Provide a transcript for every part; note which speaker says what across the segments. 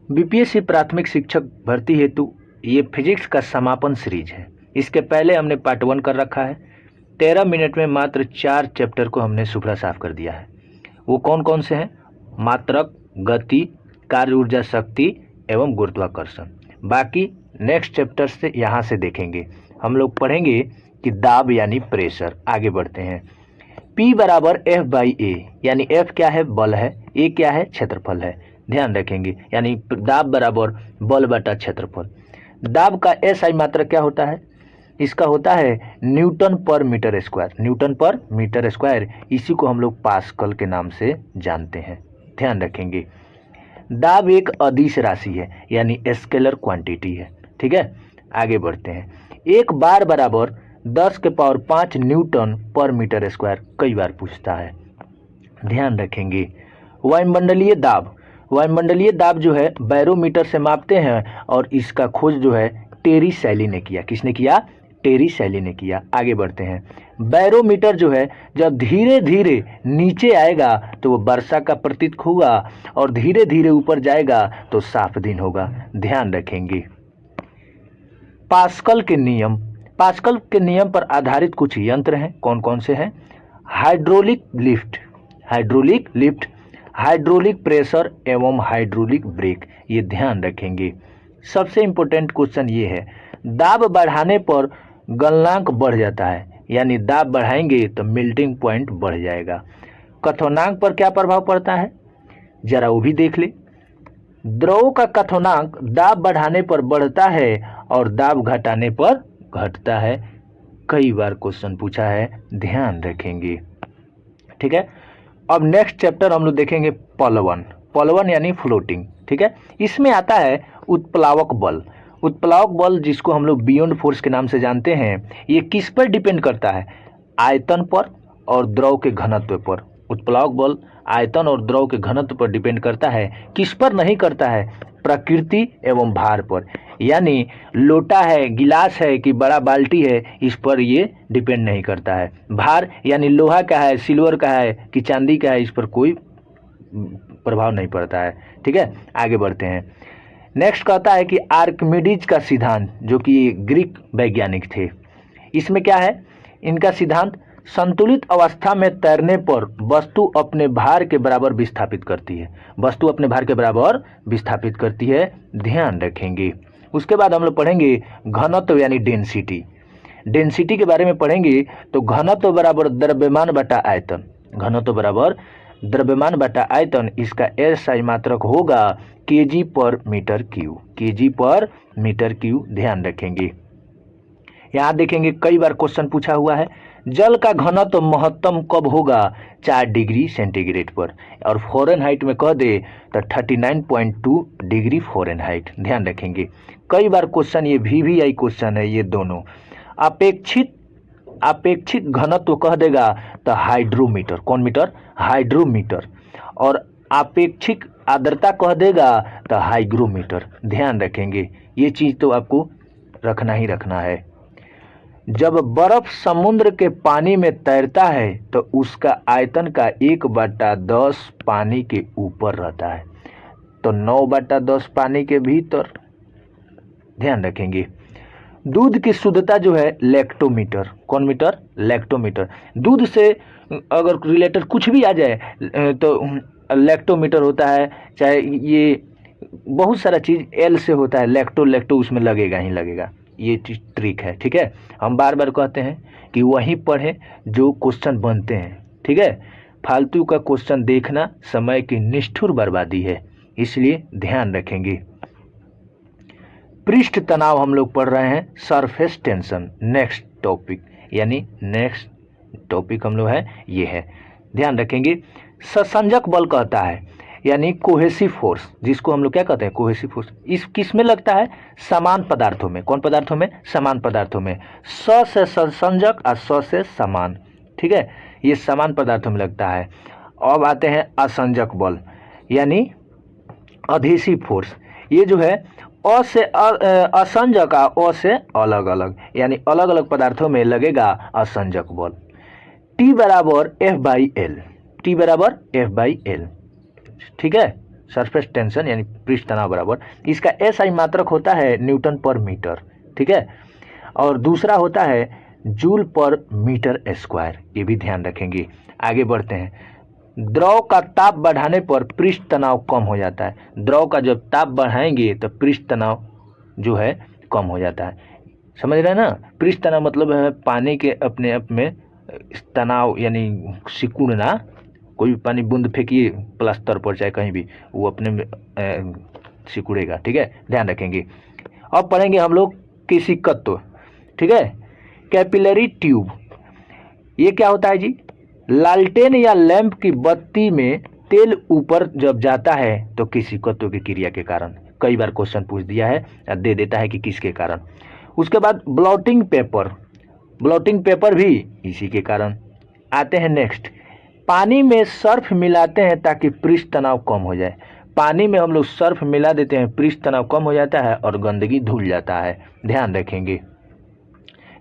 Speaker 1: BPSC प्राथमिक शिक्षक भर्ती हेतु ये फिजिक्स का समापन सीरीज है। इसके पहले हमने पार्ट 1 कर रखा है। 13 मिनट में मात्र 4 चैप्टर को हमने सुपड़ा साफ कर दिया है। वो कौन कौन से हैं? मात्रक, गति, कार्य ऊर्जा शक्ति एवं गुरुत्वाकर्षण। बाकी नेक्स्ट चैप्टर से यहाँ से देखेंगे। हम लोग पढ़ेंगे कि दाब यानी प्रेशर। आगे बढ़ते हैं। P बराबर F बाई ए, यानी F क्या है? बल है। A क्या है? क्षेत्रफल है। ध्यान रखेंगे, यानी दाब बराबर बल बटा क्षेत्रफल। दाब का SI मात्रक क्या होता है? इसका होता है न्यूटन पर मीटर स्क्वायर। न्यूटन पर मीटर स्क्वायर, इसी को हम लोग पास्कल के नाम से जानते हैं। ध्यान रखेंगे। दाब एक अदिश राशि है, यानी स्केलर क्वांटिटी है। ठीक है, आगे बढ़ते हैं। एक बार बराबर 10 के पावर 5 न्यूटन पर मीटर स्क्वायर कई बार पूछता है। ध्यान रखेंगे। वायुमंडलीय दाब, वायुमंडलीय दाब जो है बैरोमीटर से मापते हैं और इसका खोज जो है टेरी सैली ने किया। किसने किया? टेरी सैली ने किया। आगे बढ़ते हैं। बैरोमीटर जो है जब धीरे धीरे नीचे आएगा तो वो वर्षा का प्रतीक होगा और धीरे धीरे ऊपर जाएगा तो साफ दिन होगा। ध्यान रखेंगे। पास्कल के नियम, पास्कल के नियम पर आधारित कुछ यंत्र हैं। कौन कौन से हैं? Hydraulic lift, hydraulic lift, hydraulic pressure एवं हाइड्रोलिक ब्रेक। ये ध्यान रखेंगे। सबसे इंपॉर्टेंट क्वेश्चन ये है, दाब बढ़ाने पर गलनांक बढ़ जाता है, यानी दाब बढ़ाएंगे तो मेल्टिंग पॉइंट बढ़ जाएगा। क्वथनांक पर क्या प्रभाव पड़ता है? जरा वो भी देख ले। द्रव का क्वथनांक दाब बढ़ाने पर बढ़ता है और दाब घटाने पर घटता है। कई बार क्वेश्चन पूछा है, ध्यान रखेंगे। ठीक है, अब नेक्स्ट चैप्टर हम लोग देखेंगे पलवन। पलवन यानी फ्लोटिंग। ठीक है, इसमें आता है उत्प्लावक बल। उत्प्लावक बल जिसको हम लोग बियॉन्ड फोर्स के नाम से जानते हैं, ये किस पर डिपेंड करता है? आयतन पर और द्रव के घनत्व पर। उत्प्लावक बल आयतन और द्रव के घनत्व पर डिपेंड करता है। किस पर नहीं करता है? प्रकृति एवं भार पर। यानी लोटा है, गिलास है कि बड़ा बाल्टी है, इस पर ये डिपेंड नहीं करता है। भार यानी लोहा का है, सिल्वर का है कि चांदी का है, इस पर कोई प्रभाव नहीं पड़ता है। ठीक है, आगे बढ़ते हैं। नेक्स्ट कहता है कि आर्किमिडीज का सिद्धांत, जो कि ग्रीक वैज्ञानिक थे, इसमें क्या है? इनका सिद्धांत संतुलित अवस्था में तैरने पर वस्तु अपने भार के बराबर विस्थापित करती है। वस्तु अपने भार के बराबर विस्थापित करती है। ध्यान रखेंगे। उसके बाद हम लोग पढ़ेंगे घनत्व यानी डेंसिटी। डेंसिटी के बारे में पढ़ेंगे तो घनत्व बराबर द्रव्यमान बटा आयतन। घनत्व बराबर द्रव्यमान बटा आयतन, इसका SI मात्रक होगा kg पर मीटर क्यूब। kg पर मीटर क्यूब। ध्यान रखेंगे। यहाँ देखेंगे कई बार क्वेश्चन पूछा हुआ है, जल का घनत्व महत्तम कब होगा? 4 डिग्री सेंटीग्रेड पर। और फ़ारेनहाइट में कह दे तो 39.2 डिग्री फ़ारेनहाइट। ध्यान रखेंगे। कई बार क्वेश्चन ये VVI क्वेश्चन है ये दोनों। अपेक्षित घनत्व कह देगा तो हाइड्रोमीटर। कौन मीटर? हाइड्रोमीटर। और अपेक्षित आर्द्रता कह देगा तो हाइग्रोमीटर। ध्यान रखेंगे। ये चीज़ तो आपको रखना ही रखना है। जब बर्फ समुद्र के पानी में तैरता है तो उसका आयतन का 1/10 पानी के ऊपर रहता है, तो 9/10 पानी के भीतर। ध्यान रखेंगे। दूध की शुद्धता जो है लैक्टोमीटर। कौन मीटर? लैक्टोमीटर। दूध से अगर रिलेटेड कुछ भी आ जाए तो लैक्टोमीटर होता है। चाहे ये बहुत सारा चीज़ L से होता है, लैक्टो उसमें लगेगा ही लगेगा। ये चीज ट्रिक है। ठीक है, हम बार बार कहते हैं कि वहीं पढ़ें जो क्वेश्चन बनते हैं। ठीक है, फालतू का क्वेश्चन देखना समय की निष्ठुर बर्बादी है, इसलिए ध्यान रखेंगे। पृष्ठ तनाव हम लोग पढ़ रहे हैं, सरफेस टेंशन। नेक्स्ट टॉपिक, यानी नेक्स्ट टॉपिक हम लोग है ये है। ध्यान रखेंगे। ससंजक बल कहता है, यानी कोहेसिव फोर्स, जिसको हम लोग क्या कहते हैं? Cohesive force. इस किस में लगता है? समान पदार्थों में। कौन पदार्थों में? समान पदार्थों में। स से संसंजक और स से समान। ठीक है, ये समान पदार्थों में लगता है। अब आते हैं असंजक बल, यानी अधेसिव फोर्स। ये जो है अ से असंजक, अ से अलग अलग, यानी अलग अलग पदार्थों में लगेगा असंजक बल। T बराबर F/L। T बराबर F/L। ठीक है, सरफेस टेंशन यानी पृष्ठ तनाव बराबर, इसका एसआई मात्रक होता है न्यूटन पर मीटर, ठीक है। और दूसरा होता है जूल पर मीटर स्क्वायर, ये भी ध्यान रखेंगे। आगे बढ़ते हैं। द्रव का ताप बढ़ाने पर पृष्ठ तनाव कम हो जाता है। द्रव का जब ताप बढ़ाएंगे तो पृष्ठ तनाव जो है कम हो जाता है, समझ रहे हैं ना। पृष्ठ तनाव मतलब है पानी के अपने आप में तनाव यानी सिकुड़ना, कोई भी पानी बूंद फेंकिए प्लास्टर पर चाहे कहीं भी, वो अपने में सिकुड़ेगा, ठीक है, ध्यान रखेंगे। अब पढ़ेंगे हम लोग केशिकत्व, ठीक है। कैपिलरी ट्यूब, ये क्या होता है जी? लालटेन या लैंप की बत्ती में तेल ऊपर जब जाता है तो केशिकत्व की क्रिया के कारण, कई बार क्वेश्चन पूछ दिया है, दे देता है कि किसके कारण। उसके बाद ब्लॉटिंग पेपर, ब्लॉटिंग पेपर भी इसी के कारण। आते हैं नेक्स्ट, पानी में सर्फ मिलाते हैं ताकि पृष्ठ तनाव कम हो जाए। पानी में हम लोग सर्फ मिला देते हैं, पृष्ठ तनाव कम हो जाता है और गंदगी धुल जाता है, ध्यान रखेंगे।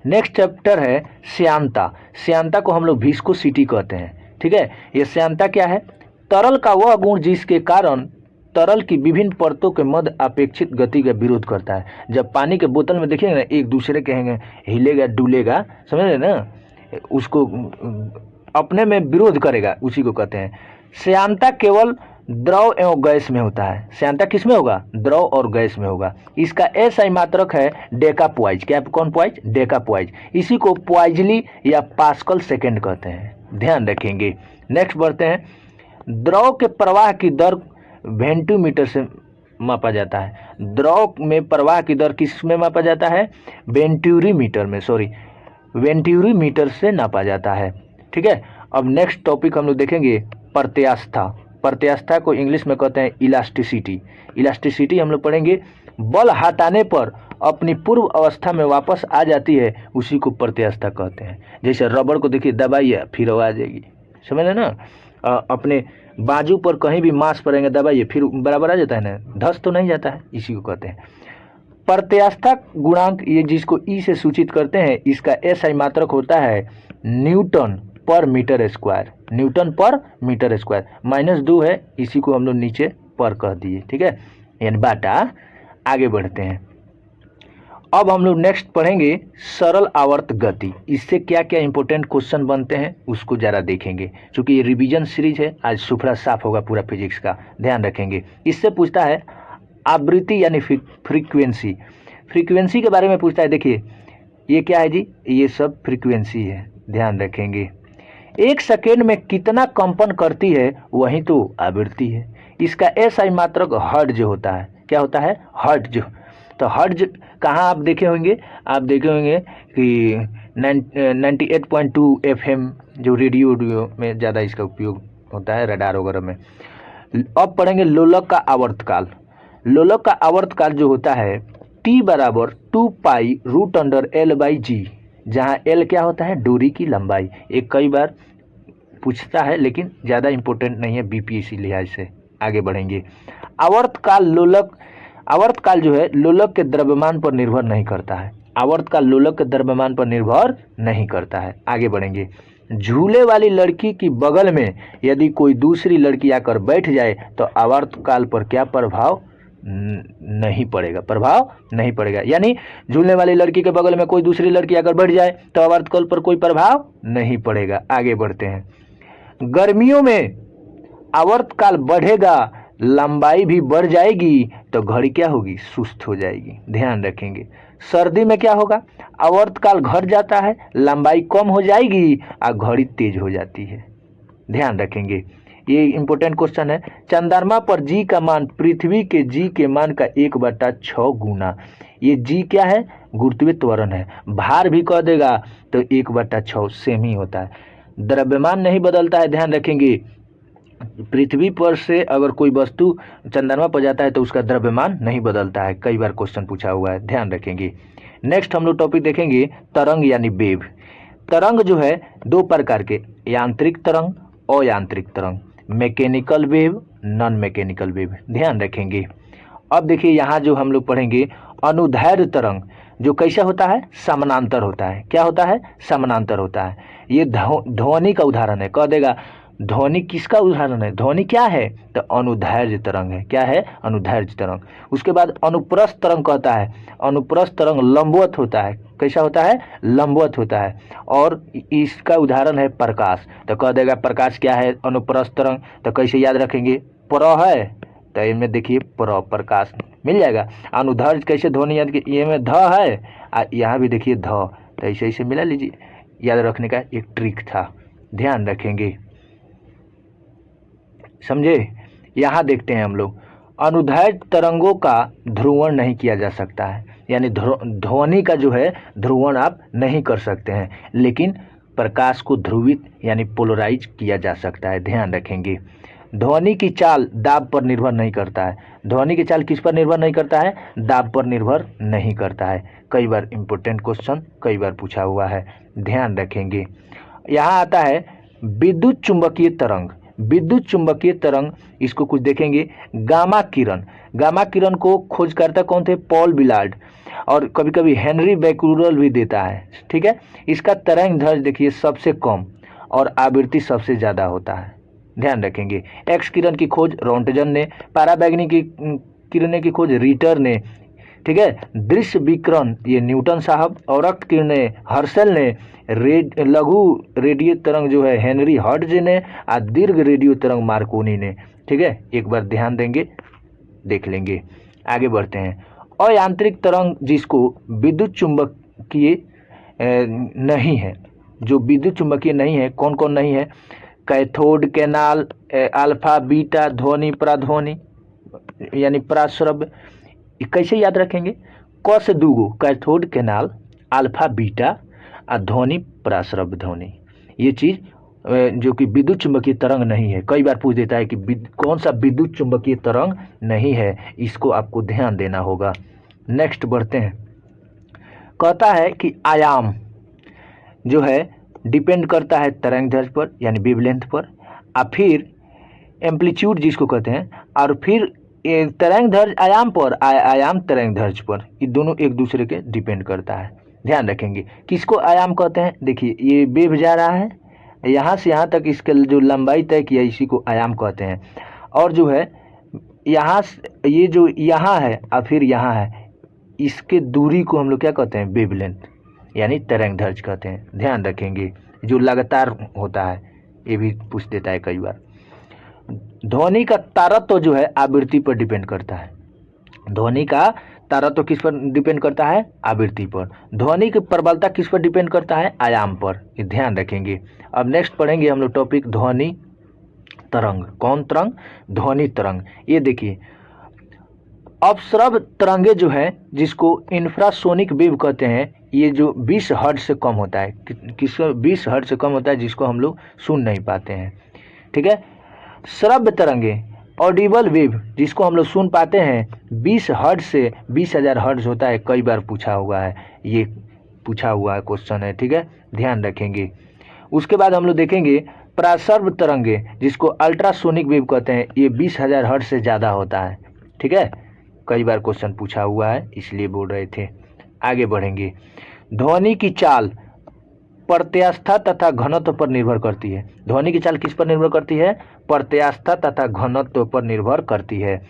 Speaker 1: नेक्स्ट चैप्टर है श्यानता। श्यानता को हम लोग विस्कोसिटी कहते हैं, ठीक है। ये श्यानता क्या है? तरल का वह गुण जिसके कारण तरल की विभिन्न परतों के मध्य अपेक्षित गति का विरोध करता है। जब पानी के बोतल में देखेंगे ना, एक दूसरे कहेंगे हिलेगा डुलेगा, समझ रहे ना, उसको अपने में विरोध करेगा, उसी को कहते हैं। श्यानता केवल द्रव एवं गैस में होता है। श्यानता किस में होगा? द्रव और गैस में होगा। इसका एसआई मात्रक है डेकापोइज। क्या, कौन पोइज? डेकापोइज। इसी को पोइजली या पास्कल सेकेंड कहते हैं, ध्यान रखेंगे। नेक्स्ट बढ़ते हैं। द्रव के प्रवाह की दर वेंटूमीटर से मापा जाता है। द्रव में प्रवाह की दर किस में मापा जाता है? वेंटूरीमीटर में, वेंटूरीमीटर से नापा जाता है, ठीक है। अब नेक्स्ट टॉपिक हम लोग देखेंगे प्रत्यास्था। प्रत्यास्था को इंग्लिश में कहते हैं इलास्टिसिटी। इलास्टिसिटी हम लोग पढ़ेंगे, बल हटाने पर अपनी पूर्व अवस्था में वापस आ जाती है, उसी को प्रत्यास्था कहते हैं। जैसे रबड़ को देखिए, दबाइए फिर वो आ जाएगी, समझ रहे ना। अपने बाजू पर कहीं भी मांस पड़ेंगे, दबाइए फिर बराबर आ जाता है ना, धस तो नहीं जाता है, इसी को कहते हैं प्रत्यास्था गुणांक। ये जिसको ई से सूचित करते हैं, इसका एसआई मात्रक होता है न्यूटन पर मीटर स्क्वायर। न्यूटन पर मीटर स्क्वायर, -2 है, इसी को हम लोग नीचे पर कह दिए, ठीक है, यानी बाटा। आगे बढ़ते हैं। अब हम लोग नेक्स्ट पढ़ेंगे सरल आवर्त गति। इससे क्या क्या इंपॉर्टेंट क्वेश्चन बनते हैं उसको जरा देखेंगे, क्योंकि ये रिवीजन सीरीज है, आज सुपड़ा साफ होगा पूरा फिजिक्स का, ध्यान रखेंगे। इससे पूछता है आवृत्ति यानी फ्रीक्वेंसी। फ्रीक्वेंसी के बारे में पूछता है। देखिए ये क्या है जी? ये सब फ्रीक्वेंसी है, ध्यान रखेंगे। 1 सेकेंड में कितना कंपन करती है, वही तो आवृत्ति है। इसका एसआई मात्रक हर्ट्ज होता है। क्या होता है? हर्ट्ज। तो हर्ट्ज कहाँ आप देखे होंगे? आप देखे होंगे कि 98.2 FM जो रेडियो में ज़्यादा इसका उपयोग होता है, रडार वगैरह में। अब पढ़ेंगे लोलक का आवर्तकाल। लोलक का आवर्तकाल जो होता है T बराबर 2π√L/g, जहाँ L क्या होता है? डोरी की लंबाई। एक कई बार पूछता है लेकिन ज़्यादा इम्पोर्टेंट नहीं है बीपीएससी लिहाज से। आगे बढ़ेंगे। आवर्तकाल जो है लोलक के द्रव्यमान पर निर्भर नहीं करता है। आवर्तकाल लोलक के द्रव्यमान पर निर्भर नहीं करता है। आगे बढ़ेंगे। झूले वाली लड़की की बगल में यदि कोई दूसरी लड़की आकर बैठ जाए तो आवर्तकाल पर क्या प्रभाव नहीं पड़ेगा? प्रभाव नहीं पड़ेगा। यानी झूलने वाली लड़की के बगल में कोई दूसरी लड़की आकर बैठ जाए तो आवर्तकाल पर कोई प्रभाव नहीं पड़ेगा। आगे बढ़ते हैं। गर्मियों में आवर्तकाल बढ़ेगा, लंबाई भी बढ़ जाएगी तो घड़ी क्या होगी? सुस्त हो जाएगी, ध्यान रखेंगे। सर्दी में क्या होगा? आवर्तकाल घट जाता है, लंबाई कम हो जाएगी और घड़ी तेज हो जाती है, ध्यान रखेंगे। ये इंपॉर्टेंट क्वेश्चन है। चंद्रमा पर जी का मान पृथ्वी के जी के मान का 1/6 गुना। ये जी क्या है? गुरुत्वीय त्वरण है। भार भी कह देगा तो 1/6 सेम ही होता है। द्रव्यमान नहीं बदलता है, ध्यान रखेंगे। पृथ्वी पर से अगर कोई वस्तु चंद्रमा पर जाता है तो उसका द्रव्यमान नहीं बदलता है, कई बार क्वेश्चन पूछा हुआ है, ध्यान रखेंगे। नेक्स्ट हम लोग टॉपिक देखेंगे तरंग यानी वेव। तरंग जो है 2 प्रकार के, यांत्रिक तरंग, अयांत्रिक तरंग, mechanical wave, non mechanical wave, ध्यान रखेंगे। अब देखिए यहाँ जो हम लोग पढ़ेंगे अनुदैर्ध्य तरंग, जो कैसा होता है? समानांतर होता है। क्या होता है? समानांतर होता है। ये ध्वनि का उदाहरण है। कह देगा ध्वनि किसका उदाहरण है? ध्वनि क्या है? तो अनुदैर्घ्य तरंग है। क्या है? अनुदैर्घ्य तरंग। उसके बाद अनुप्रस्थ तरंग कहता है, अनुप्रस्थ तरंग लंबवत होता है। कैसा होता है? लंबवत होता है। और इसका उदाहरण है प्रकाश। तो कह देगा प्रकाश क्या है? अनुप्रस्थ तरंग। तो कैसे याद रखेंगे? प्र है तो इनमें देखिए प्रकाश मिल जाएगा। अनुदैर्घ्य कैसे ध्वनि याद की? ये में ध है, यहाँ भी देखिए ध, तो ऐसे ऐसे मिला लीजिए। याद रखने का एक ट्रिक था, ध्यान रखेंगे, समझे। यहाँ देखते हैं हम लोग, अनुदैर्घ्य तरंगों का ध्रुवण नहीं किया जा सकता है, यानी ध्वनि का जो है ध्रुवण आप नहीं कर सकते हैं, लेकिन प्रकाश को ध्रुवित यानी पोलराइज किया जा सकता है। ध्यान रखेंगे। ध्वनि की चाल दाब पर निर्भर नहीं करता है। ध्वनि की चाल किस पर निर्भर नहीं करता है? दाब पर निर्भर नहीं करता है। कई बार इंपॉर्टेंट क्वेश्चन कई बार पूछा हुआ है, ध्यान रखेंगे। यहाँ आता है विद्युत चुंबकीय तरंग। विद्युत चुंबकीय तरंग, इसको कुछ देखेंगे। गामा किरण, गामा किरण को खोजकर्ता कौन थे? पॉल विलार्ड, और कभी कभी हेनरी बैकुलर भी देता है, ठीक है। इसका तरंग दैर्घ्य देखिए सबसे कम और आवृत्ति सबसे ज़्यादा होता है, ध्यान रखेंगे। एक्स किरण की खोज रोंटगन ने, पराबैंगनी की किरणें की खोज रिटर ने, ठीक है। दृश्य विकिरण ये न्यूटन साहब, और रक्त किरणें हर्शल ने, लघु रेडियो तरंग जो है हेनरी हर्ट्ज ने, और दीर्घ रेडियो तरंग मार्कोनी ने, ठीक है। एक बार ध्यान देंगे, देख लेंगे। आगे बढ़ते हैं। अयांत्रिक तरंग जिसको विद्युत चुंबकीय नहीं है, जो विद्युत चुंबकीय नहीं है, कौन कौन नहीं है? कैथोड कैनाल, अल्फा बीटा ध्वनि, प्राध्वनि यानी प्राश्रव्य। कैसे याद रखेंगे? क से दूगो, कैथोड कैनाल, अल्फा बीटा और ध्वनि प्राश्रव्य ध्वनि। ये चीज़ जो कि विद्युत चुंबकीय तरंग नहीं है। कई बार पूछ देता है कि कौन सा विद्युत चुंबकीय तरंग नहीं है, इसको आपको ध्यान देना होगा। नेक्स्ट बढ़ते हैं। कहता है कि आयाम जो है डिपेंड करता है तरंग दैर्घ्य पर यानी वेवलेंथ पर, और फिर एम्पलीट्यूड जिसको कहते हैं, और फिर तरंग दैर्घ्य आयाम पर, आयाम तरंग दैर्घ्य पर। ये दोनों एक दूसरे के डिपेंड करता है, ध्यान रखेंगे। किसको आयाम कहते हैं? देखिए ये वेव जा रहा है, यहाँ से यहाँ तक इसके जो लंबाई तय किया इसी को आयाम कहते हैं। और जो है यहाँ ये जो यहाँ है और फिर यहाँ है, इसके दूरी को हम लोग क्या कहते हैं? वेवलेंथ यानी तरंग दैर्घ्य कहते हैं, ध्यान रखेंगे। जो लगातार होता है, ये भी पूछ देता है कई बार। ध्वनि का तारत्व जो है आवृत्ति पर डिपेंड करता है। ध्वनि का तारत्व किस पर डिपेंड करता है? आवृत्ति पर। ध्वनि की प्रबलता किस पर डिपेंड करता है? आयाम पर, ये ध्यान रखेंगे। अब नेक्स्ट पढ़ेंगे हम लोग टॉपिक ध्वनि तरंग। कौन तरंग? ध्वनि तरंग। ये देखिए अपश्रव्य तरंगे जो है जिसको इंफ्रासोनिक वेव कहते हैं, ये जो 20 हर्ट्ज से कम होता है, किसको 20 हर्ट्ज से कम होता है, जिसको हम लोग सुन नहीं पाते हैं, ठीक है। श्रव्य तरंगे ऑडिबल वेव जिसको हम लोग सुन पाते हैं 20 हर्ट्ज से 20,000 हर्ट्ज होता है। कई बार पूछा हुआ है, ये पूछा हुआ है क्वेश्चन है, ठीक है, ध्यान रखेंगे। उसके बाद हम लोग देखेंगे प्रासर्व तरंगे जिसको अल्ट्रासोनिक वेव कहते हैं, ये 20,000 हर्ट्ज से ज़्यादा होता है, ठीक है। कई बार क्वेश्चन पूछा हुआ है इसलिए बोल रहे थे। आगे बढ़ेंगे। ध्वनि की चाल प्रत्यास्थता तथा घनत्व पर निर्भर करती है। ध्वनि की चाल किस पर निर्भर करती है? प्रत्यास्थता तथा घनत्व पर निर्भर करती है।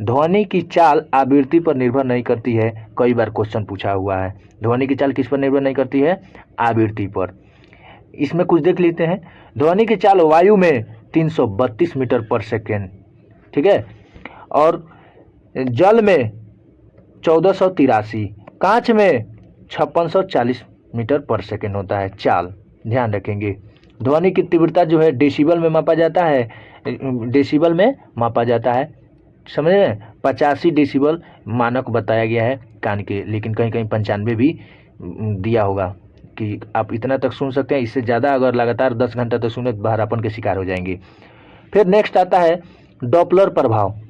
Speaker 1: ध्वनि की चाल आवृत्ति पर निर्भर नहीं करती है। कई बार क्वेश्चन पूछा हुआ है। ध्वनि की चाल किस पर निर्भर नहीं करती है? आवृत्ति पर। इसमें कुछ देख लेते हैं। ध्वनि की चाल वायु में 332 मीटर पर सेकेंड, ठीक है, और जल में 1483, कांच में 5640 मीटर पर सेकेंड होता है चाल, ध्यान रखेंगे। ध्वनि की तीव्रता जो है डेसिबल में मापा जाता है, डेसिबल में मापा जाता है, समझ रहे हैं। 85 डेसिबल मानक बताया गया है कान के, लेकिन कहीं कहीं 95 भी दिया होगा कि आप इतना तक सुन सकते हैं। इससे ज़्यादा अगर लगातार 10 घंटा तक सुने तो बहरापन के शिकार हो जाएंगे। फिर नेक्स्ट आता है डॉपलर प्रभाव।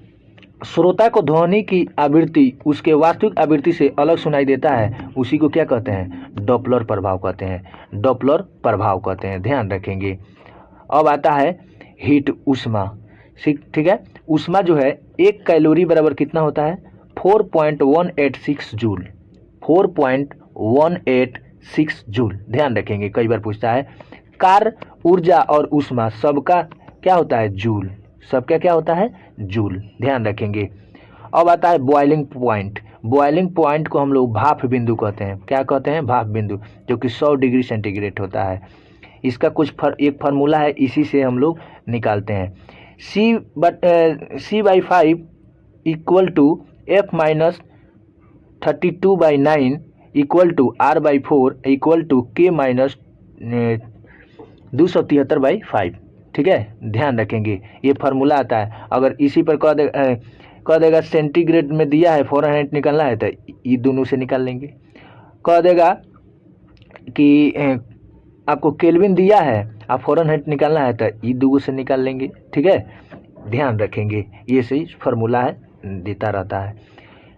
Speaker 1: श्रोता को ध्वनि की आवृत्ति उसके वास्तविक आवृत्ति से अलग सुनाई देता है, उसी को क्या कहते हैं? डॉपलर प्रभाव कहते हैं। डॉपलर प्रभाव कहते हैं, ध्यान रखेंगे। अब आता है हीट, उष्मा, ठीक है। उष्मा जो है 1 कैलोरी बराबर कितना होता है? 4.186 जूल, 4.186 जूल, ध्यान रखेंगे। कई बार पूछता है। कार्य, ऊर्जा और उष्मा सबका क्या होता है? जूल। सबका क्या होता है? जूल, ध्यान रखेंगे। अब आता है बॉइलिंग पॉइंट। बॉइलिंग पॉइंट को हम लोग भाप बिंदु कहते हैं। क्या कहते हैं? भाप बिंदु, जो कि 100 डिग्री सेंटीग्रेड होता है। इसका एक फार्मूला है, इसी से हम लोग निकालते हैं। C/5 equal to F minus 32/9 equal to R/4 equal to K minus 273/5। ठीक है, ध्यान रखेंगे, ये फार्मूला आता है। अगर इसी पर कह देगा सेंटीग्रेड में दिया है, फ़ारेनहाइट निकालना है, तो ये दोनों से निकाल लेंगे। कह देगा कि आपको केल्विन दिया है, आप फ़ारेनहाइट निकालना है, तो ये दोनों से निकाल लेंगे। ठीक है, ध्यान रखेंगे, ये सही फार्मूला है, देता रहता है।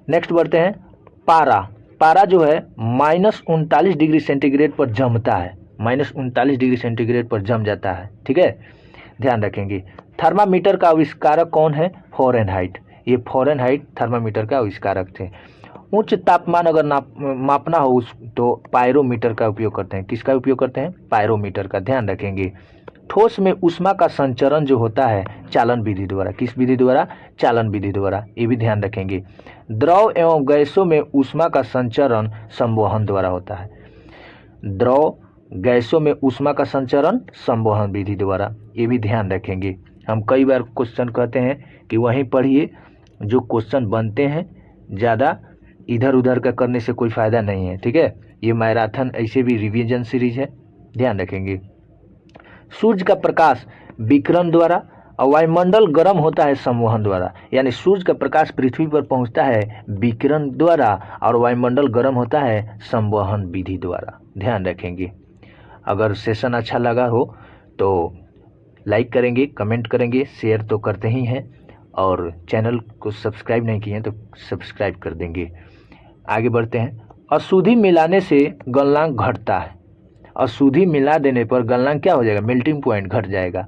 Speaker 1: नेक्स्ट बढ़ते हैं पारा। पारा जो है -39 डिग्री सेंटीग्रेड पर जमता है, -39 डिग्री सेंटीग्रेड पर जम जाता है। ठीक है, ध्यान रखेंगे। थर्मामीटर का आविष्कारक कौन है? फ़ारेनहाइट। ये फ़ारेनहाइट थर्मामीटर का आविष्कारक थे। उच्च तापमान अगर मापना हो तो पायरोमीटर का उपयोग करते हैं। किसका उपयोग करते हैं? पायरोमीटर का, ध्यान रखेंगे। ठोस में ऊष्मा का संचरण जो होता है चालन विधि द्वारा। किस विधि द्वारा? चालन विधि द्वारा, ये भी ध्यान रखेंगे। द्रव एवं गैसों में ऊष्मा का संचरण संवहन द्वारा होता है। द्रव गैसों में ऊष्मा का संचरण संवहन विधि द्वारा, ये भी ध्यान रखेंगे। हम कई बार क्वेश्चन कहते हैं कि वहीं पढ़िए, जो क्वेश्चन बनते हैं ज़्यादा इधर उधर का करने से कोई फ़ायदा नहीं है। ठीक है, ये मैराथन ऐसे भी रिवीजन सीरीज है, ध्यान रखेंगे। सूर्य का प्रकाश विकिरण द्वारा और वायुमंडल गर्म होता है संवहन द्वारा। यानी सूर्य का प्रकाश पृथ्वी पर पहुंचता है विकिरण द्वारा और वायुमंडल गर्म होता है संवहन विधि द्वारा, ध्यान रखेंगे। अगर सेशन अच्छा लगा हो तो लाइक करेंगे, कमेंट करेंगे, शेयर तो करते ही हैं, और चैनल को सब्सक्राइब नहीं किए हैं तो सब्सक्राइब कर देंगे। आगे बढ़ते हैं। अशुद्धि मिलाने से गलनांक घटता है। अशुद्धि मिला देने पर गलनांक क्या हो जाएगा? मेल्टिंग पॉइंट घट जाएगा।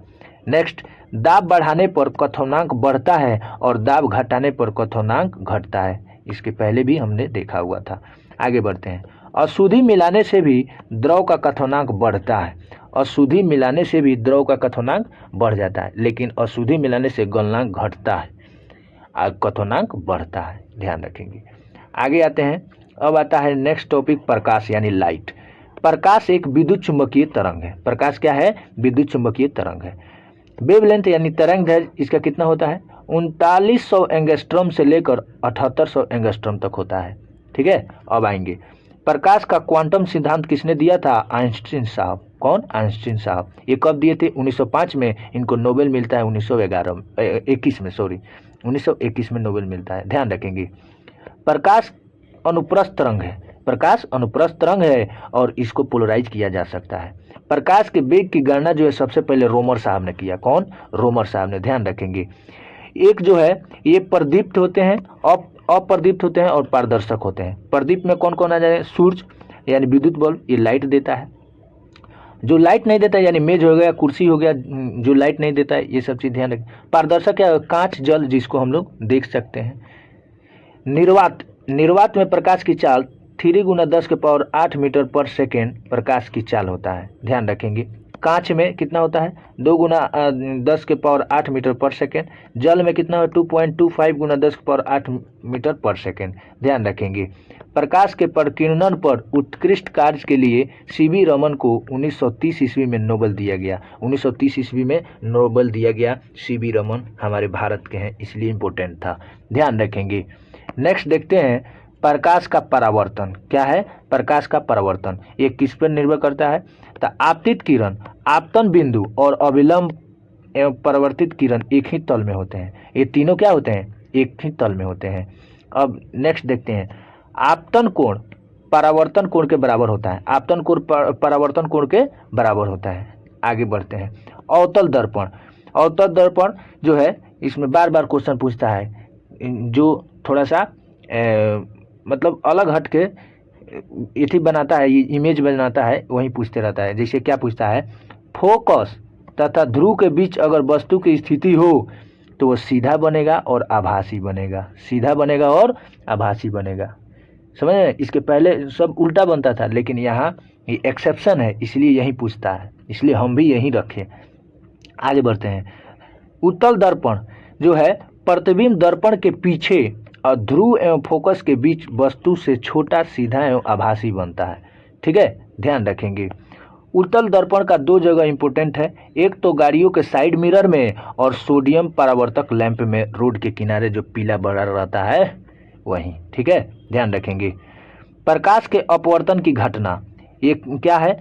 Speaker 1: नेक्स्ट, दाब बढ़ाने पर क्वथनांक बढ़ता है और दाब घटाने पर क्वथनांक घटता है। इसके पहले भी हमने देखा हुआ था। आगे बढ़ते हैं। अशुद्धि मिलाने से भी द्रव का क्वथनांक बढ़ता है। अशुद्धि मिलाने से भी द्रव का क्वथनांक बढ़ जाता है, लेकिन अशुद्धि मिलाने से गलनांक घटता है और क्वथनांक बढ़ता है, ध्यान रखेंगे। आगे आते हैं। अब आता है नेक्स्ट टॉपिक, प्रकाश यानी लाइट। प्रकाश एक विद्युत चुंबकीय तरंग है। प्रकाश क्या है? विद्युत चुंबकीय तरंग है। वेवलेंथ यानी तरंगदैर्घ्य इसका कितना होता है? 3900 एंगस्ट्रॉम से लेकर 7800 एंगस्ट्रॉम तक होता है। ठीक है, अब आएंगे। प्रकाश का क्वांटम सिद्धांत किसने दिया था? आइंस्टीन साहब। कौन? आइंस्टीन साहब। ये कब दिए थे? 1905 में। इनको नोबेल मिलता है 1921 में नोबेल मिलता है, ध्यान रखेंगे। प्रकाश अनुप्रस्थ तरंग है। प्रकाश अनुप्रस्थ तरंग है और इसको पोलराइज किया जा सकता है। प्रकाश के वेग की गणना जो है सबसे पहले रोमर साहब ने किया। कौन? रोमर साहब ने, ध्यान रखेंगे। एक जो है ये प्रदीप्त होते हैं, अप्रदीप्त होते हैं और पारदर्शक होते हैं। प्रदीप्त में कौन कौन आ जाए? सूर्य यानी विद्युत बल्ब, ये लाइट देता है। जो लाइट नहीं देता है यानी मेज हो गया, कुर्सी हो गया, जो लाइट नहीं देता है, ये सब चीज़ ध्यान रखें। पारदर्शक क्या? कांच, जल, जिसको हम लोग देख सकते हैं। निर्वात, निर्वात में प्रकाश की चाल 3 × 10⁸ मीटर पर सेकेंड प्रकाश की चाल होता है, ध्यान रखेंगे। कांच में कितना होता है? 2 × 10⁸ मीटर पर सेकेंड। जल में कितना है? 2.25 × 10⁸ मीटर पर सेकेंड, ध्यान रखेंगे। प्रकाश के प्रकीर्णन पर उत्कृष्ट कार्य के लिए सीवी रमन को 1930 ईस्वी में नोबेल दिया गया। 1930 ईस्वी में नोबेल दिया गया। सीवी रमन हमारे भारत के हैं, इसलिए इम्पोर्टेंट था, ध्यान रखेंगे। नेक्स्ट देखते हैं प्रकाश का परावर्तन। क्या है? प्रकाश का परावर्तन ये किस पर निर्भर करता है? तो आपतित किरण, आपतन बिंदु और अविलंब एवं परावर्तित किरण एक ही तल में होते हैं। ये तीनों क्या होते हैं? एक ही तल में होते हैं। अब नेक्स्ट देखते हैं। आपतन कोण परावर्तन कोण के बराबर होता है। आपतन कोण परावर्तन कोण के बराबर होता है। आगे बढ़ते हैं। अवतल दर्पण, अवतल दर्पण जो है इसमें बार बार क्वेश्चन पूछता है, जो थोड़ा सा मतलब अलग हट के इथी बनाता है, इमेज बनाता है, वहीं पूछते रहता है। जैसे क्या पूछता है? फोकस तथा ध्रुव के बीच अगर वस्तु की स्थिति हो तो वो सीधा बनेगा और आभासी बनेगा। सीधा बनेगा और आभासी बनेगा, समझ रहे? इसके पहले सब उल्टा बनता था, लेकिन यहाँ ये एक्सेप्शन है, इसलिए यही पूछता है, इसलिए हम भी यही रखें। आगे बढ़ते हैं। उत्तल दर्पण जो है प्रतिबिंब दर्पण के पीछे और ध्रुव एवं फोकस के बीच वस्तु से छोटा, सीधा एवं आभासी बनता है। ठीक है, ध्यान रखेंगे। उत्तल दर्पण का दो जगह इंपॉर्टेंट है, एक तो गाड़ियों के साइड मिरर में और सोडियम परावर्तक लैंप में रोड के किनारे जो पीला बड़ा रहता है वहीं। ठीक है, ध्यान रखेंगे। प्रकाश के अपवर्तन की घटना, ये क्या है,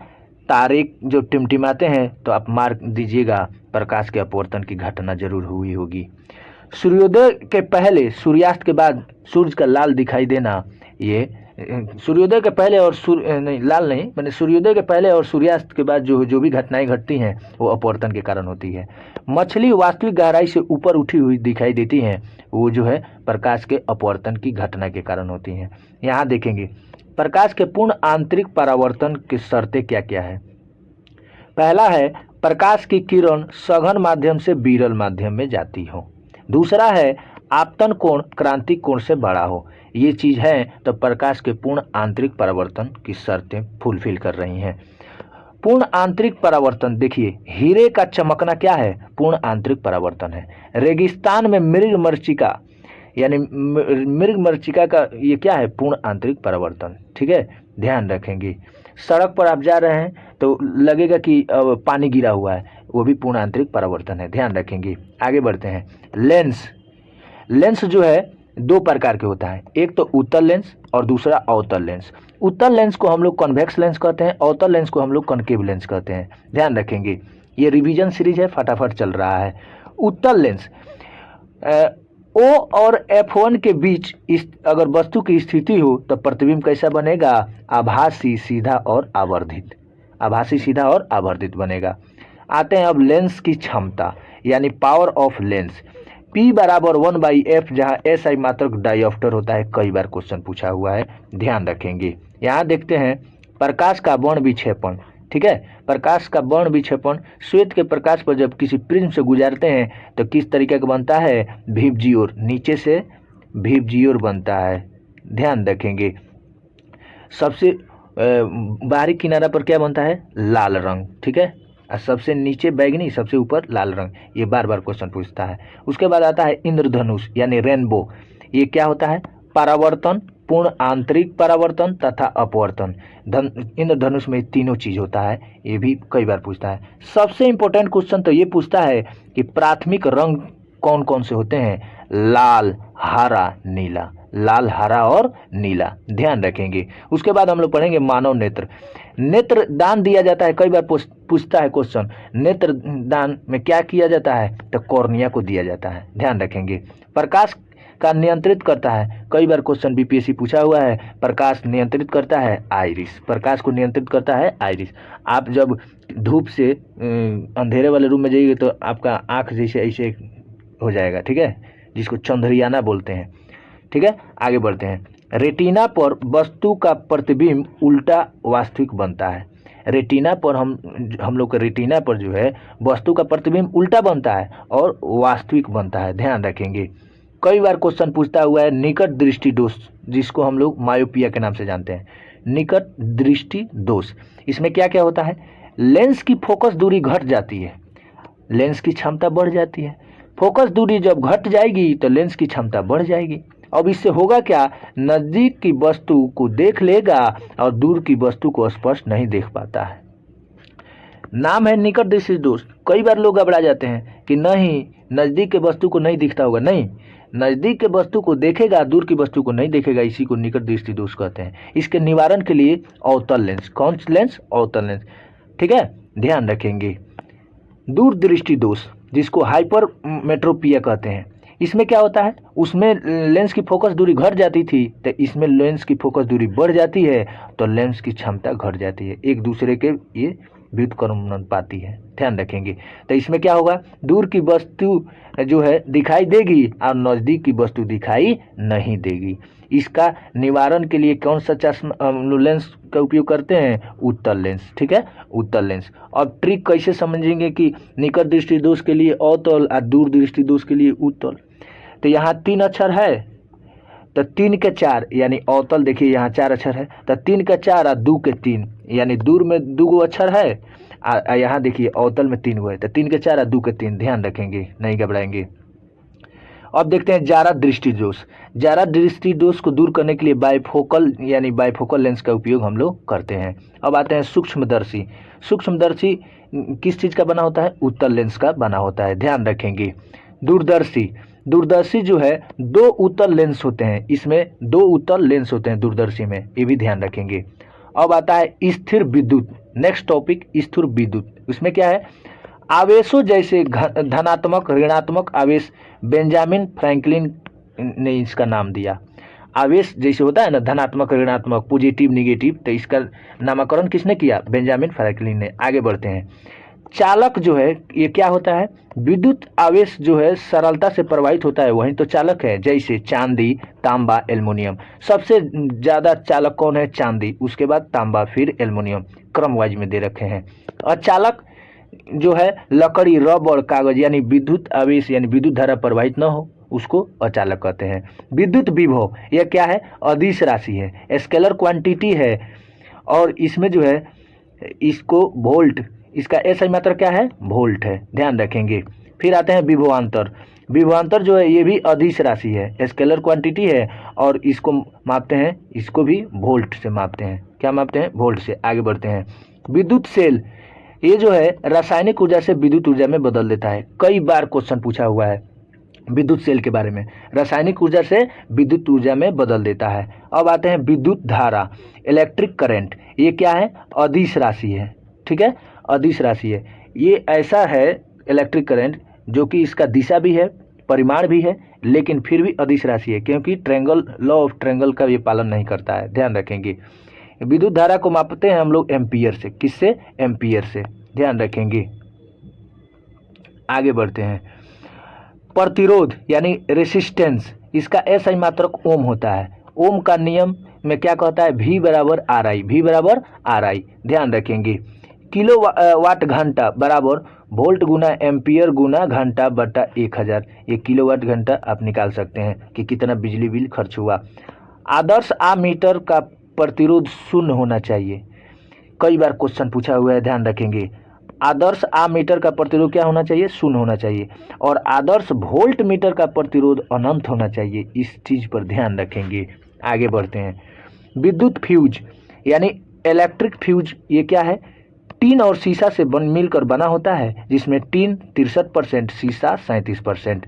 Speaker 1: तारे जो टिमटिमाते हैं तो आप मार्क दीजिएगा, प्रकाश के अपवर्तन की घटना जरूर हुई होगी। सूर्योदय के पहले सूर्यास्त के बाद सूर्य का लाल दिखाई देना, ये सूर्योदय के पहले और नहीं, लाल नहीं, मैंने सूर्योदय के पहले और सूर्यास्त के बाद जो भी घटनाएं घटती हैं वो अपवर्तन के कारण होती है। मछली वास्तविक गहराई से ऊपर उठी हुई दिखाई देती हैं, वो जो है प्रकाश के अपवर्तन की घटना के कारण होती हैं। यहाँ देखेंगे प्रकाश के पूर्ण आंतरिक परावर्तन की शर्तें क्या क्या है। पहला है प्रकाश की किरण सघन माध्यम से विरल माध्यम में जाती हो। दूसरा है आपतन कोण क्रांतिक कोण से बड़ा हो। ये चीज है तो प्रकाश के पूर्ण आंतरिक परावर्तन की शर्तें फुलफिल कर रही हैं। पूर्ण आंतरिक परावर्तन, देखिए हीरे का चमकना क्या है, पूर्ण आंतरिक परावर्तन है। रेगिस्तान में मृग मरीचिका यानी मृग मरीचिका का ये क्या है, पूर्ण आंतरिक परावर्तन। ठीक है, ध्यान रखेंगे। सड़क पर आप जा रहे हैं तो लगेगा कि पानी गिरा हुआ है, वो भी पूर्ण आंतरिक परावर्तन है, ध्यान रखेंगे। आगे बढ़ते हैं। लेंस, लेंस जो है दो प्रकार के होता है, एक तो उत्तल लेंस और दूसरा अवतल लेंस। उत्तल लेंस को हम लोग कॉन्वेक्स लेंस कहते हैं, अवतल लेंस को हम लोग कॉनकेव लेंस कहते हैं, ध्यान रखेंगे। ये रिवीजन सीरीज है, फटाफट चल रहा है। उत्तल लेंस O और F1 के बीच अगर वस्तु की स्थिति हो तो प्रतिबिंब कैसा बनेगा, आभासी, सीधा और आवर्धित, आभासी, सीधा और आवर्धित बनेगा। आते हैं अब लेंस की क्षमता यानी पावर ऑफ लेंस। P बराबर 1/f, जहाँ SI मात्रक डायोप्टर होता है, कई बार क्वेश्चन पूछा हुआ है, ध्यान रखेंगे। यहाँ देखते हैं प्रकाश का वर्ण विक्षेपण। ठीक है, प्रकाश का वर्ण विक्षेपण श्वेत के प्रकाश पर जब किसी प्रिज्म से गुजारते हैं तो किस तरीके का बनता है, भिपजीओर, नीचे से भिपजीओर बनता है, ध्यान रखेंगे। सबसे बाहरी किनारा पर क्या बनता है, लाल रंग। ठीक है, और सबसे नीचे बैगनी, सबसे ऊपर लाल रंग, ये बार बार क्वेश्चन पूछता है। उसके बाद आता है इंद्रधनुष यानी रेनबो। ये क्या होता है, परावर्तन, पूर्ण आंतरिक परावर्तन तथा अपवर्तन। इंद्रधनुष में तीनों चीज होता है, ये भी कई बार पूछता है। सबसे इंपॉर्टेंट क्वेश्चन तो ये पूछता है कि प्राथमिक रंग कौन कौन से होते हैं, लाल, हरा, नीला, लाल, हरा और नीला, ध्यान रखेंगे। उसके बाद हम लोग पढ़ेंगे मानव नेत्र। नेत्र दान दिया जाता है, कई बार पूछता है क्वेश्चन, नेत्र दान में क्या किया जाता है, तो कॉर्निया को दिया जाता है, ध्यान रखेंगे। प्रकाश का नियंत्रित करता है, कई बार क्वेश्चन बीपीएससी पूछा हुआ है, प्रकाश नियंत्रित करता है आइरिस, प्रकाश को नियंत्रित करता है आइरिस। आप जब धूप से अंधेरे वाले रूम में जाइएगा तो आपका आँख जैसे ऐसे हो जाएगा, ठीक है, जिसको चंद्रियाना बोलते हैं। ठीक है, आगे बढ़ते हैं। रेटिना पर वस्तु का प्रतिबिंब उल्टा वास्तविक बनता है। रेटिना पर हम लोग का रेटिना पर जो है वस्तु का प्रतिबिंब उल्टा बनता है और वास्तविक बनता है, ध्यान रखेंगे। कई बार क्वेश्चन पूछता हुआ है निकट दृष्टि दोष, जिसको हम लोग मायोपिया के नाम से जानते हैं, निकट दृष्टि दोष। इसमें क्या क्या होता है, लेंस की फोकस दूरी घट जाती है, लेंस की क्षमता बढ़ जाती है। फोकस दूरी जब घट जाएगी तो लेंस की क्षमता बढ़ जाएगी। अब इससे होगा क्या, नजदीक की वस्तु को देख लेगा और दूर की वस्तु को स्पष्ट नहीं देख पाता है। नाम है निकट दृष्टि दोष। कई बार लोग घबरा जाते हैं कि नहीं नजदीक के वस्तु को नहीं दिखता होगा, नहीं, नजदीक के वस्तु को देखेगा, दूर की वस्तु को नहीं देखेगा, इसी को निकट दृष्टि दोष कहते हैं। इसके निवारण के लिए अवतल लेंस, कौन लेंस, अवतल लेंस, ठीक है, ध्यान रखेंगे। दूर दृष्टि दोष जिसको हाइपरमेट्रोपिया कहते हैं, इसमें क्या होता है, उसमें लेंस की फोकस दूरी घट जाती थी तो इसमें लेंस की फोकस दूरी बढ़ जाती है तो लेंस की क्षमता घट जाती है, एक दूसरे के ये व्युत्क्रमानुपाती है, ध्यान रखेंगे। तो इसमें क्या होगा, दूर की वस्तु जो है दिखाई देगी और नज़दीक की वस्तु दिखाई नहीं देगी। इसका निवारण के लिए कौन सा चश्मा लेंस का उपयोग करते हैं, उत्तल लेंस, ठीक है, उत्तल लेंस। अब ट्रिक कैसे समझेंगे कि निकट दृष्टि दोष के लिए अवतल और दूर दृष्टि दोष के लिए उत्तल। तो यहाँ 3 अक्षर है तो 3 के 4 यानी अवतल, देखिए यहाँ 4 अक्षर है तो 3 के 4 और 2 के 3 यानी दूर में 2 गो अक्षर है, यहाँ देखिए अवतल में 3 गो है, तो 3 के 4 और 2 के 3, ध्यान रखेंगे, नहीं घबराएंगे। अब देखते हैं जारा दृष्टि दोष। जारा दृष्टि दोष को दूर करने के लिए बाइफोकल यानी बाइफोकल लेंस का उपयोग हम लोग करते हैं। अब आते हैं सूक्ष्मदर्शी। सूक्ष्मदर्शी किस चीज़ का बना होता है? उत्तल लेंस का बना होता है, ध्यान रखेंगे। दूरदर्शी, दूरदर्शी जो है 2 उत्तल लेंस होते हैं, इसमें 2 उत्तल लेंस होते हैं दूरदर्शी में, ये भी ध्यान रखेंगे। अब आता है स्थिर विद्युत। नेक्स्ट टॉपिक स्थिर विद्युत। उसमें क्या है? आवेशों जैसे धनात्मक ऋणात्मक आवेश, बेंजामिन फ्रैंकलिन ने इसका नाम दिया। आवेश जैसे होता है ना, धनात्मक ऋणात्मक पॉजिटिव निगेटिव, तो इसका नामकरण किसने किया? बेंजामिन फ्रैंकलिन ने। आगे बढ़ते हैं। चालक जो है ये क्या होता है? विद्युत आवेश जो है सरलता से प्रवाहित होता है, वही तो चालक है। जैसे चांदी, तांबा, एल्युमिनियम। सबसे ज़्यादा चालक कौन है? चांदी, उसके बाद तांबा, फिर एल्युमिनियम, क्रम वाइज में दे रखे हैं। और चालक जो है लकड़ी, रबड़, कागज, यानी विद्युत आवेश यानी विद्युत धारा प्रवाहित न हो उसको अचालक कहते हैं। विद्युत विभव यह क्या है? अदिश राशि है, स्केलर क्वांटिटी है, और इसमें जो है इसको वोल्ट, इसका ऐसा ही मात्रा क्या है? वोल्ट है, ध्यान रखेंगे। फिर आते हैं विभवांतर। विभवांतर जो है ये भी अदिश राशि है, स्केलर क्वांटिटी है, और इसको मापते हैं, इसको भी वोल्ट से मापते हैं। क्या मापते हैं? वोल्ट से। आगे बढ़ते हैं। विद्युत सेल ये जो है रासायनिक ऊर्जा से विद्युत ऊर्जा में बदल देता है। कई बार क्वेश्चन पूछा हुआ है विद्युत सेल के बारे में, रासायनिक ऊर्जा से विद्युत ऊर्जा में बदल देता है। अब आते हैं विद्युत धारा, इलेक्ट्रिक करंट। ये क्या है? अदिश राशि है, ठीक है, अदिश राशि है। ये ऐसा है इलेक्ट्रिक करंट जो कि इसका दिशा भी है, परिमाण भी है, लेकिन फिर भी अदिश राशि है, क्योंकि ट्रायंगल, लॉ ऑफ ट्रायंगल का ये पालन नहीं करता है, ध्यान रखेंगे। विद्युत धारा को मापते हैं हम लोग एम्पियर से। किससे? एम्पियर से, ध्यान रखेंगे। आगे बढ़ते हैं। प्रतिरोध यानी रेसिस्टेंस, इसका ऐसा ही मात्रक ओम होता है। ओम का नियम में क्या कहता है? V बराबर RI, V बराबर RI, ध्यान रखेंगे। किलो वाट घंटा बराबर वोल्ट गुना एम्पियर गुना घंटा बटा 1000। ये किलोवाट घंटा आप निकाल सकते हैं कि कितना बिजली बिल खर्च हुआ। आदर्श आमीटर का प्रतिरोध शून्य होना चाहिए। कई बार क्वेश्चन पूछा हुआ है, ध्यान रखेंगे। आदर्श आमीटर का प्रतिरोध क्या होना चाहिए? शून्य होना चाहिए। और आदर्श वोल्ट मीटर का प्रतिरोध अनंत होना चाहिए। इस चीज़ पर ध्यान रखेंगे। आगे बढ़ते हैं। विद्युत फ्यूज यानी इलेक्ट्रिक फ्यूज, ये क्या है? टीन और शीशा से मिलकर बना होता है, जिसमें टीन 63%, शीशा 37%।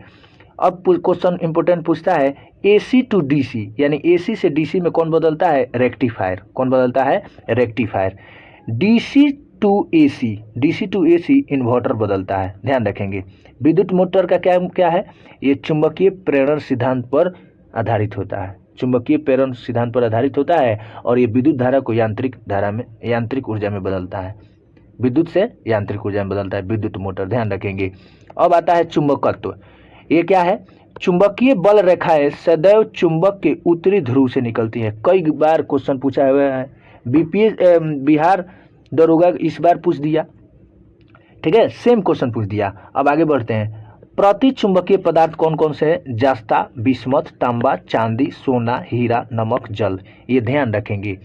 Speaker 1: अब क्वेश्चन इंपोर्टेंट पूछता है AC टू DC, यानी AC से DC में कौन बदलता है? रेक्टिफायर। कौन बदलता है? Rectifier. DC to AC inverter बदलता है, ध्यान रखेंगे। विद्युत मोटर का क्या है? ये चुंबकीय प्रेरण सिद्धांत पर आधारित होता है, चुंबकीय प्रेरण सिद्धांत पर आधारित होता है, और ये विद्युत धारा को यांत्रिक धारा में, यांत्रिक ऊर्जा में बदलता है। विद्युत से यांत्रिक ऊर्जा में बदलता है विद्युत मोटर, ध्यान रखेंगे। अब आता है चुंबकत्व। ये क्या है? चुंबकीय बल रेखाएं सदैव चुंबक के उत्तरी ध्रुव से निकलती है। कई बार क्वेश्चन पूछा हुआ है, बिहार दरोगा इस बार पूछ दिया, ठीक है, सेम क्वेश्चन पूछ दिया। अब आगे बढ़ते हैं। प्रति चुंबकीय पदार्थ कौन कौन से हैं? जस्ता, बिस्मथ, तांबा, चांदी, सोना, हीरा, नमक, जल, ये ध्यान रखेंगे।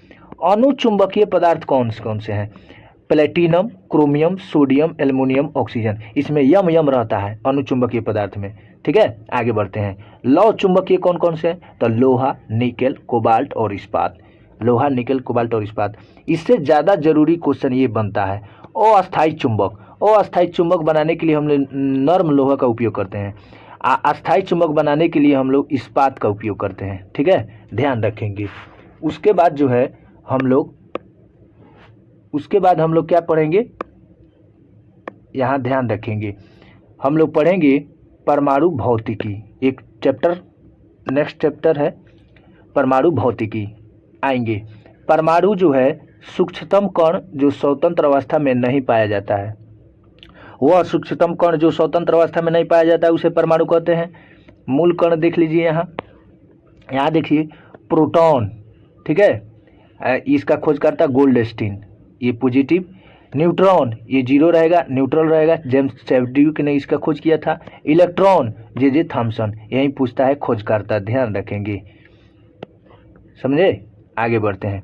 Speaker 1: अनुचुंबकीय पदार्थ कौन से हैं? Platinum, chromium, sodium, aluminium, oxygen. इसमें यम रहता है अनुचुंबकीय पदार्थ में, ठीक है। आगे बढ़ते हैं। लौह चुंबकीय कौन कौन से हैं? तो लोहा, निकेल, कोबाल्ट और इस्पात। लोहा, निकेल, कोबाल्ट और इस्पात। इससे ज़्यादा जरूरी क्वेश्चन ये बनता है अस्थायी चुंबक। अस्थायी चुंबक बनाने के लिए हम लोग नर्म लोहा का उपयोग करते हैं, अस्थायी चुंबक बनाने के लिए हम लोग इस्पात का उपयोग करते हैं, ठीक है, ध्यान रखेंगे। उसके बाद जो है हम लोग क्या पढ़ेंगे? यहाँ ध्यान रखेंगे, हम लोग पढ़ेंगे परमाणु भौतिकी। एक चैप्टर, नेक्स्ट चैप्टर है परमाणु भौतिकी। आएंगे परमाणु जो है सूक्ष्मतम कण जो स्वतंत्र अवस्था में नहीं पाया जाता है, वह सूक्ष्मतम कण जो स्वतंत्र अवस्था में नहीं पाया जाता है उसे परमाणु कहते हैं। मूल कण देख लीजिए, यहाँ देखिए प्रोटॉन, ठीक है, इसका खोजकर्ता गोल्डस्टीन, ये पॉजिटिव। न्यूट्रॉन ये जीरो रहेगा, न्यूट्रल रहेगा, जेम्स चैडविक ने इसका खोज किया था। इलेक्ट्रॉन जे थॉमसन, यही पूछता है खोजकर्ता, ध्यान रखेंगे, समझे। आगे बढ़ते हैं।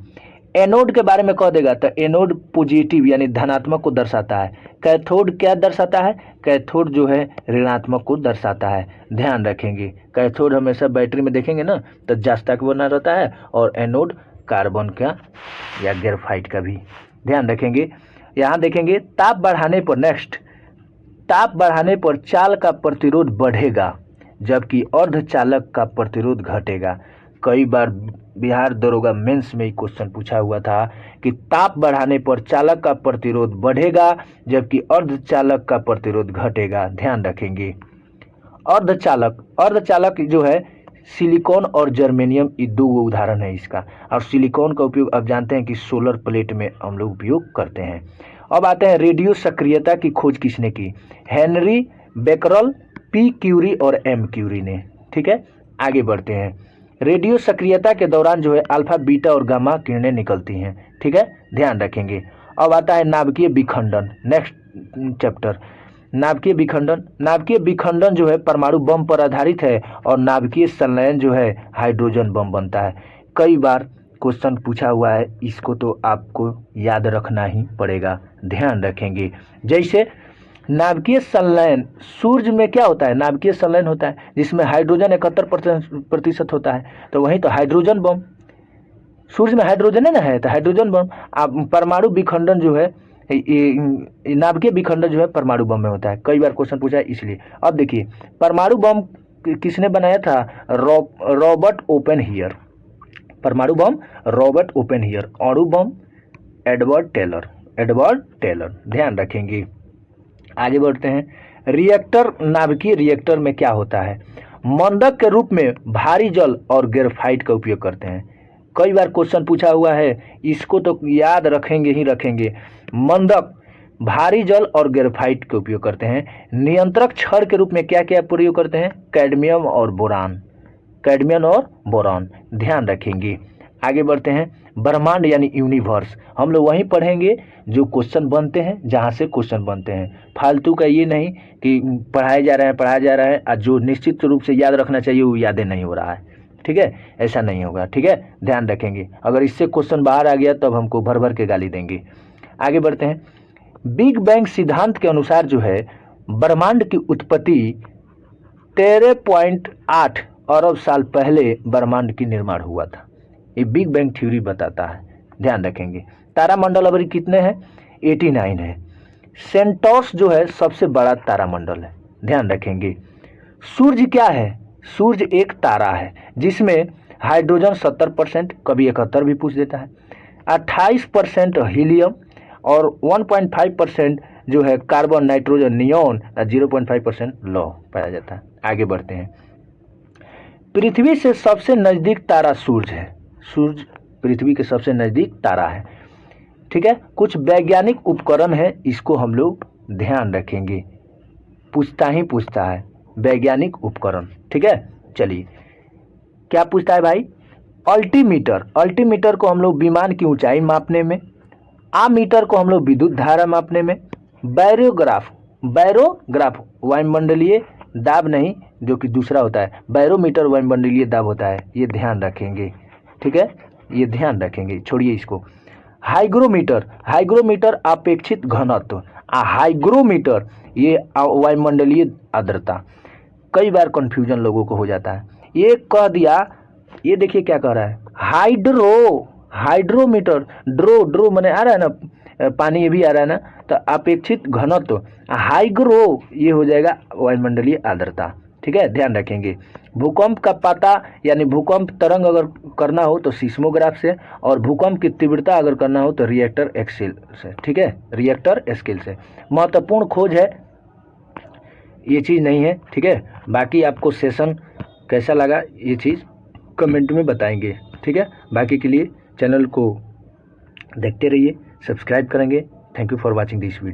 Speaker 1: एनोड के बारे में कह देगा तो एनोड पॉजिटिव यानी धनात्मक को दर्शाता है। कैथोड क्या दर्शाता है? कैथोड जो है ऋणात्मक को दर्शाता है। ध्यान रखेंगे, कैथोड हमेशा बैटरी में देखेंगे ना तो जस्ता का बना रहता है, और एनोड कार्बन का या ग्रेफाइट का भी ध्यान रखेंगे। यहाँ देखेंगे ताप बढ़ाने पर, नेक्स्ट, ताप बढ़ाने पर चाल का प्रतिरोध बढ़ेगा जबकि अर्धचालक का प्रतिरोध घटेगा। कई बार बिहार दरोगा मेंस में क्वेश्चन पूछा हुआ था कि ताप बढ़ाने पर चालक का प्रतिरोध बढ़ेगा जबकि अर्धचालक का प्रतिरोध घटेगा। ध्यान रखेंगे। अर्धचालक जो है सिलिकॉन और जर्मेनियम, ये दो उदाहरण है इसका। और सिलिकॉन का उपयोग आप जानते हैं कि सोलर प्लेट में हम लोग उपयोग करते हैं। अब आते हैं रेडियो सक्रियता की खोज किसने की? हेनरी बेकरल, पी क्यूरी और एम क्यूरी ने। ठीक है, आगे बढ़ते हैं। रेडियो सक्रियता के दौरान जो है अल्फा, बीटा और गामा किरणें निकलती हैं। ठीक है, ध्यान रखेंगे। अब आता है नाभिकीय विखंडन, नेक्स्ट चैप्टर। नाभिकीय विखंडन, नाभिकीय विखंडन जो है परमाणु बम पर आधारित है और नाभिकीय संलयन जो है हाइड्रोजन बम बनता है। कई बार क्वेश्चन पूछा हुआ है, इसको तो आपको याद रखना ही पड़ेगा। ध्यान रखेंगे। जैसे नाभिकीय संलयन, सूर्य में क्या होता है? नाभिकीय संलयन होता है जिसमें हाइड्रोजन 71% होता है, तो वहीं तो हाइड्रोजन बम, सूर्य में हाइड्रोजन है ना, है तो हाइड्रोजन बम। अब परमाणु विखंडन जो है, नाभिकीय विखंडन जो है परमाणु बम में होता है। कई बार क्वेश्चन पूछा है इसलिए। अब देखिए परमाणु बम किसने बनाया था? रॉबर्ट ओपेनहियर। परमाणु बम रॉबर्ट ओपेनहियर। अणु बम एडवर्ड टेलर। ध्यान रखेंगे। आगे बढ़ते हैं। रिएक्टर, नाभिकीय रिएक्टर में क्या होता है? मंदक के रूप में भारी जल और ग्रेफाइट का उपयोग करते हैं। कई बार क्वेश्चन पूछा हुआ है, इसको तो याद रखेंगे ही रखेंगे। मंदक, भारी जल और ग्रेफाइट का उपयोग करते हैं। नियंत्रक छड़ के रूप में क्या क्या प्रयोग करते हैं? कैडमियम और बोरान। ध्यान रखेंगे। आगे बढ़ते हैं। ब्रह्मांड यानी यूनिवर्स, हम लोग वहीं पढ़ेंगे जो क्वेश्चन बनते हैं, जहाँ से क्वेश्चन बनते हैं। फालतू का ये नहीं कि पढ़ाया जा रहा है और जो निश्चित रूप से याद रखना चाहिए वो यादें नहीं हो रहा है। ठीक है, ऐसा नहीं होगा। ठीक है, ध्यान रखेंगे। अगर इससे क्वेश्चन बाहर आ गया तब हमको भर भर के गाली देंगे। आगे बढ़ते हैं। बिग बैंग सिद्धांत के अनुसार जो है ब्रह्मांड की उत्पत्ति 13.8 अरब साल पहले ब्रह्मांड की निर्माण हुआ था। ये बिग बैंग थ्योरी बताता है। ध्यान रखेंगे। तारामंडल अभी कितने हैं? 89 है। सेंटोस जो है सबसे बड़ा तारामंडल है। ध्यान रखेंगे। सूर्य क्या है? सूर्य एक तारा है जिसमें हाइड्रोजन 70%, कभी 71 भी पूछ देता है, 28% हीलियम और 1.5% जो है कार्बन, नाइट्रोजन, नियोन, 0.5% लौ पाया जाता है। आगे बढ़ते हैं। पृथ्वी से सबसे नज़दीक तारा सूर्य है। सूर्य पृथ्वी के सबसे नज़दीक तारा है। ठीक है, कुछ वैज्ञानिक उपकरण है, इसको हम लोग ध्यान रखेंगे, पूछता है वैज्ञानिक उपकरण। ठीक है, चलिए क्या पूछता है भाई? अल्टीमीटर को हम लोग विमान की ऊंचाई मापने में, आमीटर को हम लोग विद्युत धारा मापने में, बैरोग्राफ वायुमंडलीय दाब नहीं, जो कि दूसरा होता है, बैरोमीटर वायुमंडलीय दाब होता है, ये ध्यान रखेंगे। ठीक है, ये ध्यान रखेंगे, छोड़िए इसको। हाइग्रोमीटर अपेक्षित घनत्व, हाइग्रोमीटर ये वायुमंडलीय आर्द्रता। कई बार कंफ्यूजन लोगों को हो जाता है, ये कह दिया, ये देखिए क्या कह रहा है, हाइड्रोमीटर, ड्रो मैंने आ रहा है ना, पानी ये भी आ रहा है ना, तो अपेक्षित घनत्व, हाइग्रो ये हो जाएगा वायुमंडलीय आर्द्रता। ठीक है, ध्यान रखेंगे। भूकंप का पता यानी भूकंप तरंग अगर करना हो तो सीस्मोग्राफ से, और भूकंप की तीव्रता अगर करना हो तो रिएक्टर स्केल से। ठीक है, रिएक्टर स्केल से। महत्वपूर्ण खोज है, ये चीज़ नहीं है। ठीक है, बाकी आपको सेशन कैसा लगा ये चीज़ कमेंट में बताएंगे। ठीक है, बाकी के लिए चैनल को देखते रहिए, सब्सक्राइब करेंगे। Thank you for watching this video.